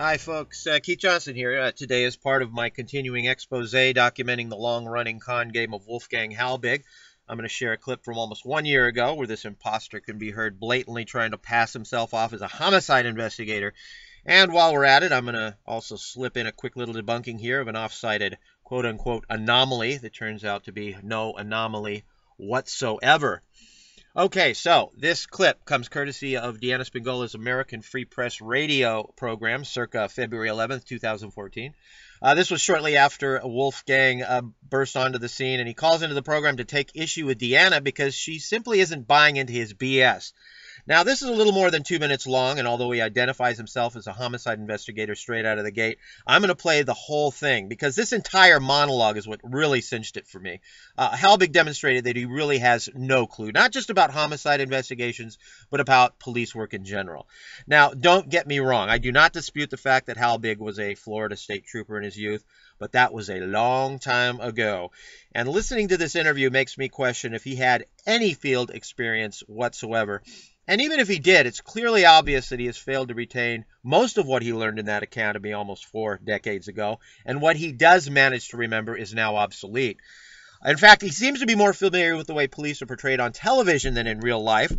Hi, folks. Keith Johnson here. Today, as part of my continuing expose documenting the long-running con game of Wolfgang Halbig, I'm going to share a clip from almost 1 year ago where this imposter can be heard blatantly trying to pass himself off as a homicide investigator. And while we're at it, I'm going to also slip in a quick little debunking here of an off-cited quote-unquote anomaly that turns out to be no anomaly whatsoever. Okay, so this clip comes courtesy of Deanna Spingola's American Free Press Radio program, circa February 11th, 2014. This was shortly after Wolfgang burst onto the scene, and he calls into the program to take issue with Deanna because she simply isn't buying into his BS. Now, this is a little more than 2 minutes long, and although he identifies himself as a homicide investigator straight out of the gate, I'm going to play the whole thing because this entire monologue is what really cinched it for me. Halbig demonstrated that he really has no clue, not just about homicide investigations, but about police work in general. Now, don't get me wrong. I do not dispute the fact that Halbig was a Florida state trooper in his youth, but that was a long time ago. And listening to this interview makes me question if he had any field experience whatsoever. And even if he did, it's clearly obvious that he has failed to retain most of what he learned in that academy almost 4 decades ago, and what he does manage to remember is now obsolete. In fact, he seems to be more familiar with the way police are portrayed on television than in real life,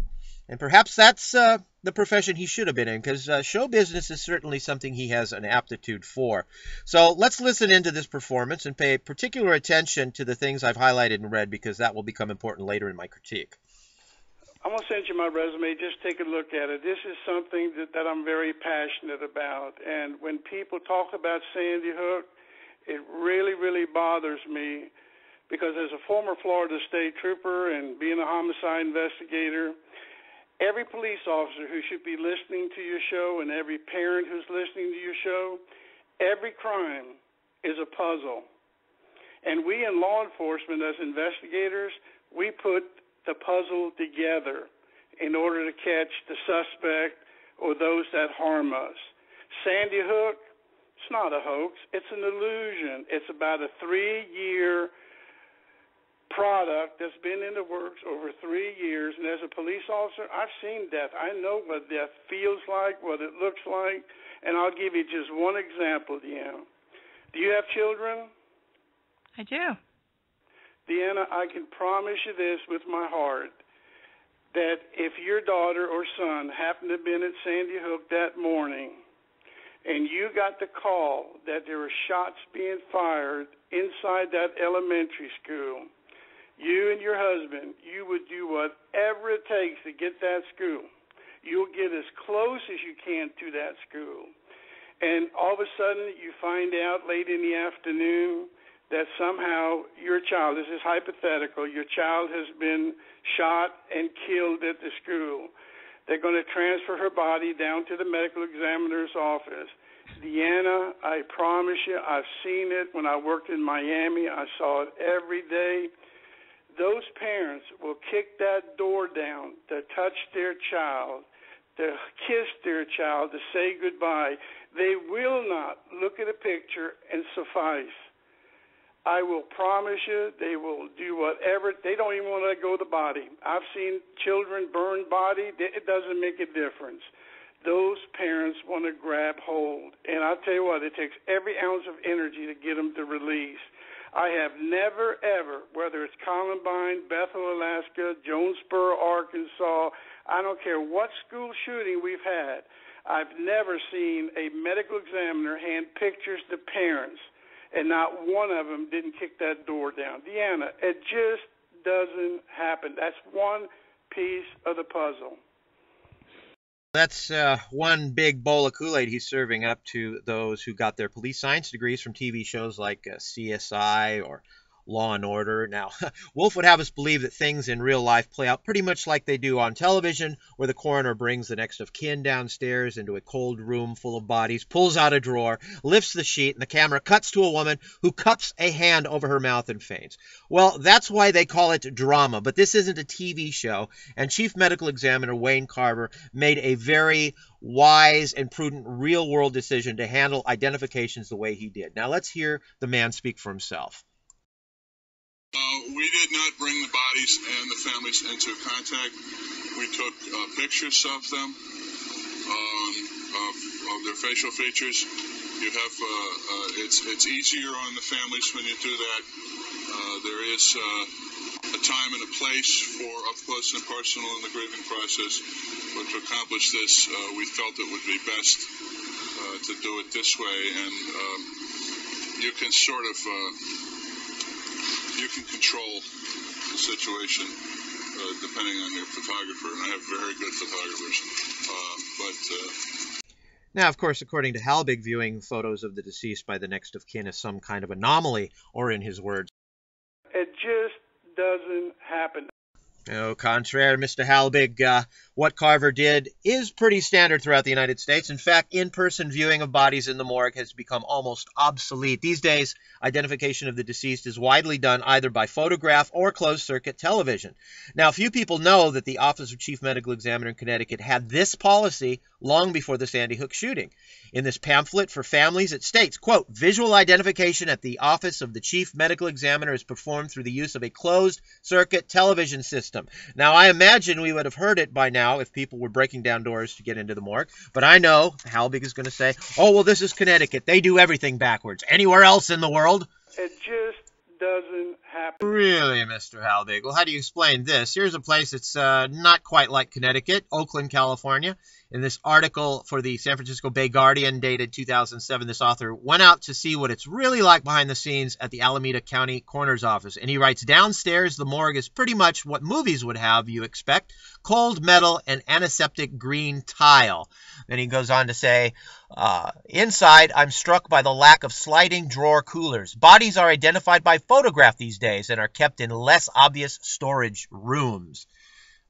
and perhaps that's the profession he should have been in, because show business is certainly something he has an aptitude for. So let's listen into this performance and pay particular attention to the things I've highlighted in red, because that will become important later in my critique. I'm going to send you my resume. Just take a look at it. This is something that I'm very passionate about. And when people talk about Sandy Hook, it really, really bothers me because as a former Florida state trooper and being a homicide investigator, every police officer who should be listening to your show and every parent who's listening to your show, every crime is a puzzle. And we in law enforcement as investigators, we put the puzzle together in order to catch the suspect or those that harm us. Sandy Hook, it's not a hoax. It's an illusion. It's about a 3-year product that's been in the works over 3 years. And as a police officer, I've seen death. I know what death feels like, what it looks like. And I'll give you just one example, Deanna. Do you have children? I do. Deanna, I can promise you this with my heart, that if your daughter or son happened to have been at Sandy Hook that morning and you got the call that there were shots being fired inside that elementary school, you and your husband, you would do whatever it takes to get that school. You'll get as close as you can to that school. And all of a sudden you find out late in the afternoon that somehow your child, this is hypothetical, your child has been shot and killed at the school. They're going to transfer her body down to the medical examiner's office. Deanna, I promise you, I've seen it when I worked in Miami. I saw it every day. Those parents will kick that door down to touch their child, to kiss their child, to say goodbye. They will not look at a picture and suffice. I will promise you they will do whatever. They don't even want to let go of the body. I've seen children burn body. It doesn't make a difference. Those parents want to grab hold. And I'll tell you what, it takes every ounce of energy to get them to release. I have never, ever, whether it's Columbine, Bethel, Alaska, Jonesboro, Arkansas, I don't care what school shooting we've had, I've never seen a medical examiner hand pictures to parents and not one of them didn't kick that door down. Deanna, it just doesn't happen. That's one piece of the puzzle. That's one big bowl of Kool-Aid he's serving up to those who got their police science degrees from TV shows like CSI or Law and Order. Now, Wolf would have us believe that things in real life play out pretty much like they do on television, where the coroner brings the next of kin downstairs into a cold room full of bodies, pulls out a drawer, lifts the sheet, and the camera cuts to a woman who cups a hand over her mouth and faints. Well, that's why they call it drama, but this isn't a TV show, and Chief Medical Examiner Wayne Carver made a very wise and prudent real-world decision to handle identifications the way he did. Now, let's hear the man speak for himself. We did not bring the bodies and the families into contact. We took pictures of them, of their facial features. You have it's easier on the families when you do that. There is a time and a place for up close and personal in the grieving process. But to accomplish this, we felt it would be best to do it this way, and you can sort of you can control the situation depending on your photographer, and I have very good photographers. Now, of course, according to Halbig, viewing photos of the deceased by the next of kin is some kind of anomaly, or in his words, it just doesn't happen. Au contraire, Mr. Halbig, what Carver did is pretty standard throughout the United States. In fact, in-person viewing of bodies in the morgue has become almost obsolete. These days, identification of the deceased is widely done either by photograph or closed-circuit television. Now, few people know that the Office of Chief Medical Examiner in Connecticut had this policy long before the Sandy Hook shooting. In this pamphlet for families, it states, quote, visual identification at the Office of the Chief Medical Examiner is performed through the use of a closed-circuit television system. Now, I imagine we would have heard it by now if people were breaking down doors to get into the morgue, but I know Halbig is going to say, oh, well, this is Connecticut. They do everything backwards. Anywhere else in the world? It just doesn't happen. Really, Mr. Halbig? Well, how do you explain this? Here's a place that's not quite like Connecticut, Oakland, California. In this article for the San Francisco Bay Guardian dated 2007, this author went out to see what it's really like behind the scenes at the Alameda County Coroner's Office. And he writes, downstairs, the morgue is pretty much what movies would have you expect, cold metal and antiseptic green tile. Then he goes on to say, inside, I'm struck by the lack of sliding drawer coolers. Bodies are identified by photograph these days and are kept in less obvious storage rooms.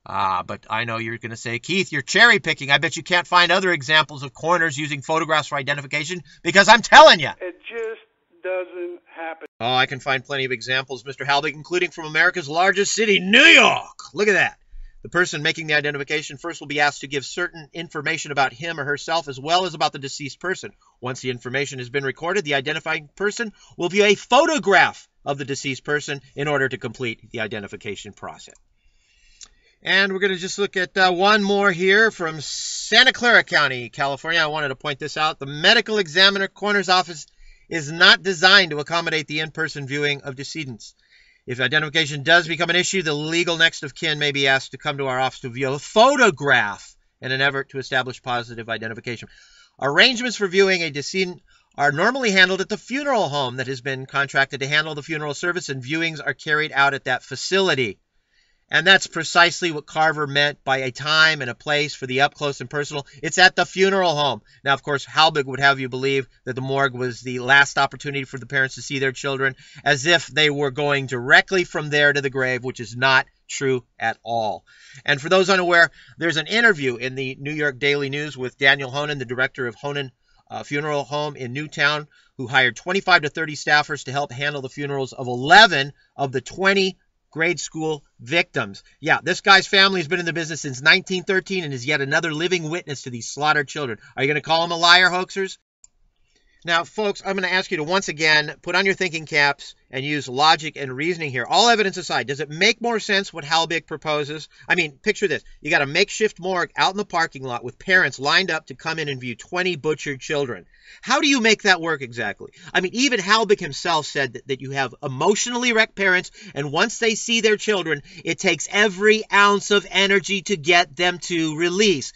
But I know you're going to say, Keith, you're cherry picking. I bet you can't find other examples of coroners using photographs for identification, because I'm telling you. It just doesn't happen. Oh, I can find plenty of examples, Mr. Halbig, including from America's largest city, New York. Look at that. The person making the identification first will be asked to give certain information about him or herself as well as about the deceased person. Once the information has been recorded, the identifying person will view a photograph of the deceased person in order to complete the identification process. And we're going to just look at one more here from Santa Clara County, California. I wanted to point this out. The medical examiner coroner's office is not designed to accommodate the in-person viewing of decedents. If identification does become an issue, the legal next of kin may be asked to come to our office to view a photograph in an effort to establish positive identification. Arrangements for viewing a decedent are normally handled at the funeral home that has been contracted to handle the funeral service, and viewings are carried out at that facility. And that's precisely what Carver meant by a time and a place for the up-close and personal. It's at the funeral home. Now, of course, Halbig would have you believe that the morgue was the last opportunity for the parents to see their children, as if they were going directly from there to the grave, which is not true at all. And for those unaware, there's an interview in the New York Daily News with Daniel Honan, the director of Honan Funeral Home in Newtown, who hired 25 to 30 staffers to help handle the funerals of 11 of the 20 grade school victims. Yeah, this guy's family has been in the business since 1913 and is yet another living witness to these slaughtered children. Are you going to call him a liar, hoaxers? Now, folks, I'm going to ask you to once again put on your thinking caps and use logic and reasoning here. All evidence aside, does it make more sense what Halbig proposes? I mean, picture this. You got a makeshift morgue out in the parking lot with parents lined up to come in and view 20 butchered children. How do you make that work exactly? I mean, even Halbig himself said that you have emotionally wrecked parents, and once they see their children, it takes every ounce of energy to get them to release.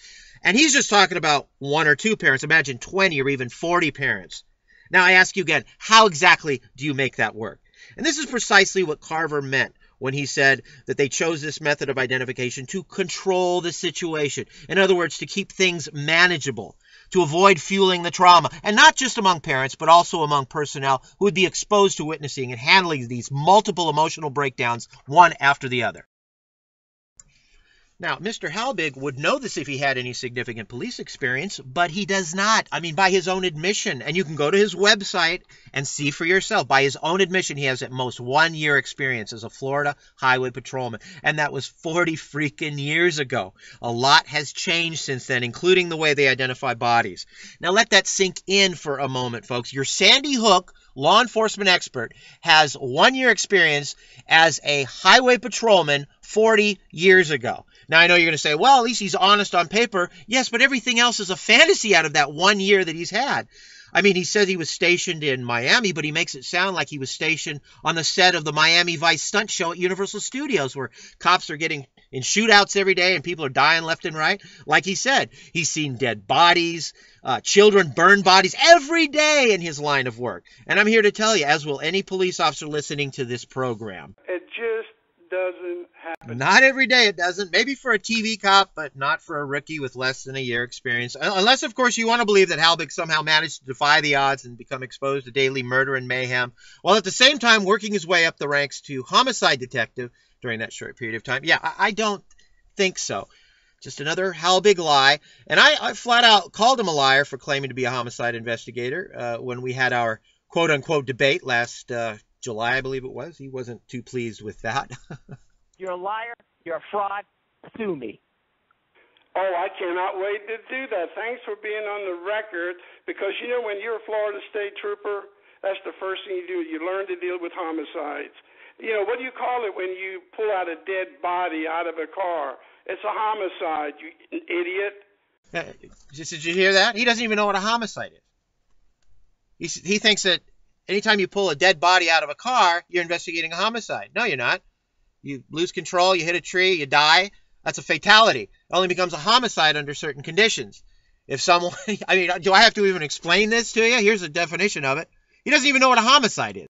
And he's just talking about one or two parents. Imagine 20 or even 40 parents. Now, I ask you again, how exactly do you make that work? And this is precisely what Carver meant when he said that they chose this method of identification to control the situation. In other words, to keep things manageable, to avoid fueling the trauma. And not just among parents, but also among personnel who would be exposed to witnessing and handling these multiple emotional breakdowns one after the other. Now, Mr. Halbig would know this if he had any significant police experience, but he does not. I mean, by his own admission, and you can go to his website and see for yourself. By his own admission, he has at most 1 year experience as a Florida highway patrolman, and that was 40 freaking years ago. A lot has changed since then, including the way they identify bodies. Now, let that sink in for a moment, folks. Your Sandy Hook law enforcement expert, has 1 year experience as a highway patrolman 40 years ago. Now, I know you're going to say, well, at least he's honest on paper. Yes, but everything else is a fantasy out of that 1 year that he's had. I mean, he says he was stationed in Miami, but he makes it sound like he was stationed on the set of the Miami Vice stunt show at Universal Studios, where cops are getting in shootouts every day and people are dying left and right. Like he said, he's seen dead bodies, children burned bodies every day in his line of work. And I'm here to tell you, as will any police officer listening to this program, it just doesn't happen. Not every day it doesn't. Maybe for a TV cop, but not for a rookie with less than a year experience. Unless, of course, you want to believe that Halbig somehow managed to defy the odds and become exposed to daily murder and mayhem, while at the same time working his way up the ranks to homicide detective during that short period of time. Yeah, I don't think so. Just another Halbig lie. And I flat out called him a liar for claiming to be a homicide investigator when we had our quote-unquote debate last July, I believe it was. He wasn't too pleased with that. You're a liar. You're a fraud. Sue me. Oh, I cannot wait to do that. Thanks for being on the record, because, you know, when you're a Florida State Trooper, that's the first thing you do. You learn to deal with homicides. You know, what do you call it when you pull out a dead body out of a car? It's a homicide, you idiot. Did you hear that? He doesn't even know what a homicide is. He thinks that anytime you pull a dead body out of a car, you're investigating a homicide. No, you're not. You lose control, you hit a tree, you die. That's a fatality. It only becomes a homicide under certain conditions. If someone, I mean, do I have to even explain this to you? Here's a definition of it. He doesn't even know what a homicide is.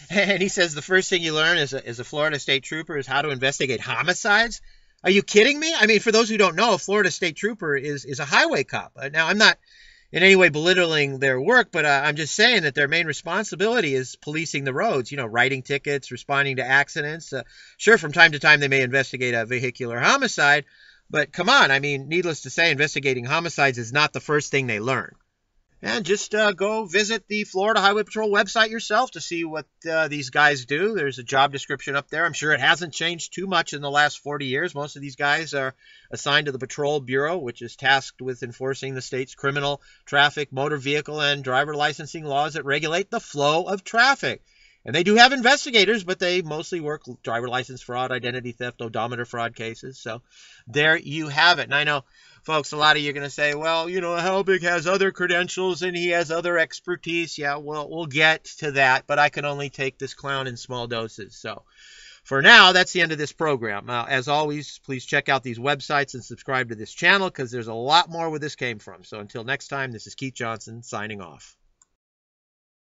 And he says the first thing you learn as a Florida State Trooper is how to investigate homicides. Are you kidding me? I mean, for those who don't know, a Florida State Trooper is a highway cop. Now, I'm not in any way belittling their work, but I'm just saying that their main responsibility is policing the roads, you know, writing tickets, responding to accidents. Sure, from time to time they may investigate a vehicular homicide, but come on, I mean, needless to say, investigating homicides is not the first thing they learn. And just go visit the Florida Highway Patrol website yourself to see what these guys do. There's a job description up there. I'm sure it hasn't changed too much in the last 40 years. Most of these guys are assigned to the Patrol Bureau, which is tasked with enforcing the state's criminal, traffic, motor vehicle, and driver licensing laws that regulate the flow of traffic. And they do have investigators, but they mostly work driver license fraud, identity theft, odometer fraud cases. So there you have it. And I know, folks, a lot of you are going to say, well, you know, Halbig has other credentials and he has other expertise. Yeah, well, we'll get to that, but I can only take this clown in small doses. So for now, that's the end of this program. As always, please check out these websites and subscribe to this channel, because there's a lot more where this came from. So until next time, this is Keith Johnson signing off.